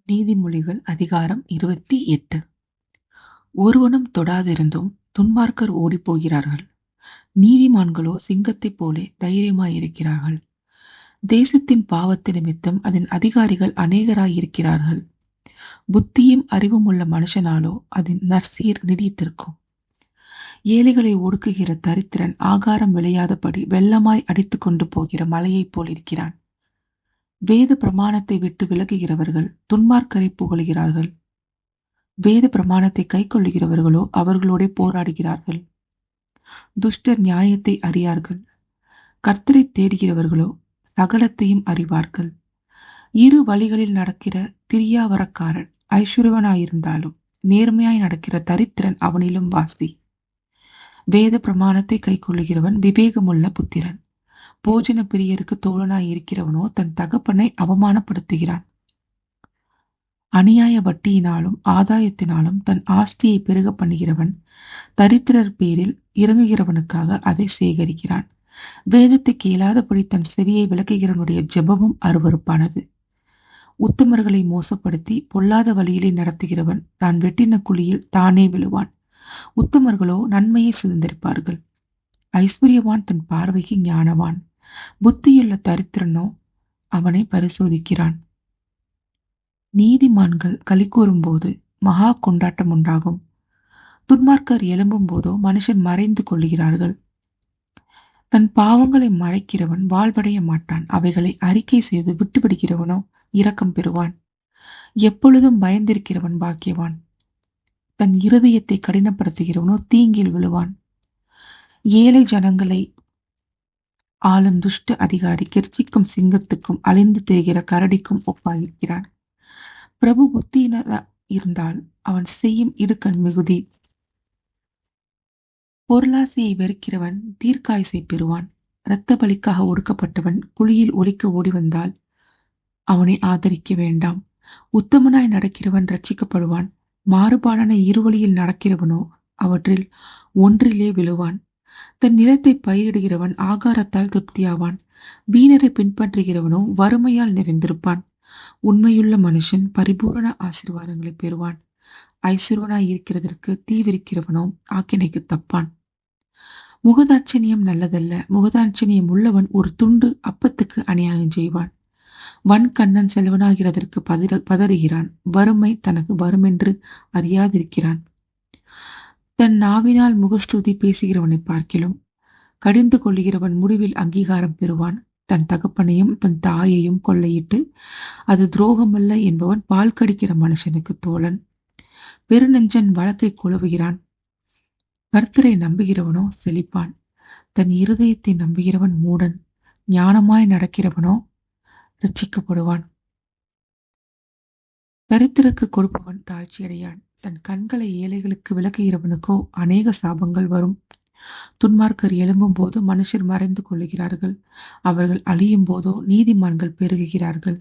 நீதிமொழிகள் அதிகாரம் 28. ஒருவனும் தொடாதிருந்தும் துன்மார்க்கர் ஓடிப்போகிறார்கள். நீதிமான்களோ சிங்கத்தைப் போலே தைரியமாயிருக்கிறார்கள். தேசத்தின் பாவத்து நிமித்தம் அதன் அதிகாரிகள் அநேகராயிருக்கிறார்கள். புத்தியும் அறிவும் உள்ள மனுஷனாலோ அதன் நற்சீர் நீடித்திருக்கும். ஏழைகளை ஒடுக்குகிற தரித்திரன் ஆகாரம் விளையாதபடி வெள்ளமாய் அடித்துக் கொண்டு போகிற மலையைப் போலிருக்கிறான். வேத பிரமாணத்தை விட்டு விலகுகிறவர்கள் துன்மார்க்கரை புகழுகிறார்கள். வேத பிரமாணத்தை கைக்கொள்ளுகிறவர்களோ அவர்களோட போராடுகிறார்கள். துஷ்டர் நியாயத்தை அறியார்கள். கர்த்தரை தேடுகிறவர்களோ சகலத்தையும் அறிவார்கள். இரு வழிகளில் நடக்கிற திரியாவரக்காரன் ஐஸ்வர்யவனாயிருந்தாலும் நேர்மையாய் நடக்கிற தரித்திரன் அவனிலும் வாசி. வேத பிரமாணத்தை கைக்கொள்ளுகிறவன் விவேகமுள்ள புத்திரன். போஜன பிரியருக்கு தோழனாய் இருக்கிறவனோ தன் தகப்பனை அவமானப்படுத்துகிறான். அநியாய வட்டியினாலும் ஆதாயத்தினாலும் தன் ஆஸ்தியை பெருக பண்ணுகிறவன் தரித்திரர் பேரில் இறங்குகிறவனுக்காக அதை சேகரிக்கிறான். வேதத்தை கேளாதபடி தன் செவியை விளக்குகிறவனுடைய ஜெபமும் அருவருப்பானது. உத்தமர்களை மோசப்படுத்தி பொல்லாத வழியிலே நடத்துகிறவன் தான் வெட்டின குழியில் தானே விழுவான். உத்தமர்களோ நன்மையை சுதந்திரிப்பார்கள். ஐஸ்வர்யவான் தன் பார்வைக்கு ஞானவான். புத்தியுள்ள தரித்திரனோ அவனை பரிசோதிக்கிறான். நீதிமான்கள் களி கூறும்போது மகா கொண்டாட்டம் உண்டாகும். துன்மார்க்கர் எழும்பும் போதோ மனுஷன் மறைந்து கொள்ளுகிறார்கள். தன் பாவங்களை மறைக்கிறவன் வாழ்வடைய மாட்டான். அவைகளை அறிக்கை செய்து விட்டுவிடுகிறவனோ இரக்கம் பெறுவான். எப்பொழுதும் பயந்திருக்கிறவன் பாக்கியவான். தன் இருதயத்தை கடினப்படுத்துகிறவனோ தீங்கில் விழுவான். ஏழை ஜனங்களை ஆளும் துஷ்ட அதிகாரி கெர்ச்சிக்கும் சிங்கத்துக்கும் அழிந்து திரிகிற கரடிக்கும் ஒப்பாயிருக்கிறான். பிரபு புத்தியினதா இருந்தால் அவன் செய்யும் இடுக்கண் மிகுதி. பொருளாசையை வெறுக்கிறவன் தீர்க்காயுசை பெறுவான். இரத்த பலிக்காக ஒடுக்கப்பட்டவன் குழியில் ஒலிக்க ஓடி வந்தால் அவனை ஆதரிக்க வேண்டாம். உத்தமனாய் நடக்கிறவன் ரட்சிக்கப்படுவான். மாறுபாடான இருவழியில் நடக்கிறவனோ அவற்றில் ஒன்றிலே விழுவான். தன் நிலத்தை பயிரிடுகிறவன் ஆகாரத்தால் திருப்தியாவான். வீணரை பின்பற்றுகிறவனோ வறுமையால் நிறைந்திருப்பான். உண்மையுள்ள மனுஷன் பரிபூரண ஆசீர்வாதங்களை பெறுவான். ஐஸ்வர்யனாய் இருக்கிறதற்கு தீவிரிக்கிறவனோ ஆக்கினைக்கு தப்பான். முகதாட்சணியம் நல்லதல்ல. முகதாட்சணியம் உள்ளவன் ஒரு துண்டு அப்பத்துக்கு அநியாயம் செய்வான். வன்கண்ணன் செல்வனாகிறதற்கு பதறுகிறான். வறுமை தனக்கு வருமென்று அறியாதிருக்கிறான். தன் நாவினால் முகஸ்துதி பேசுகிறவனை பார்க்கிலும் கடிந்து கொள்ளுகிறவன் முடிவில் அங்கீகாரம் பெறுவான். தன் தகப்பனையும் தன் தாயையும் கொள்ளையிட்டு அது துரோகமல்ல என்பவன் பால் கடிக்கிற மனுஷனுக்கு தோழன். பெருநெஞ்சன் வழக்கை குழவுகிறான். கர்த்தரை நம்புகிறவனோ செழிப்பான். தன் இருதயத்தை நம்புகிறவன் மூடன். ஞானமாய் நடக்கிறவனோ ரட்சிக்கப்படுவான். தரித்திரருக்கு கொடுப்பவன் தாழ்ச்சியடையான். தன் கண்களை ஏழைகளுக்கு விளக்குகிறவனுக்கோ அநேக சாபங்கள் வரும். துன்மார்க்கர் எழும்பும் போது மனுஷர் மறைந்து கொள்ளுகிறார்கள். அவர்கள் அழியும் போதோ நீதிமான்கள் பெருகுகிறார்கள்.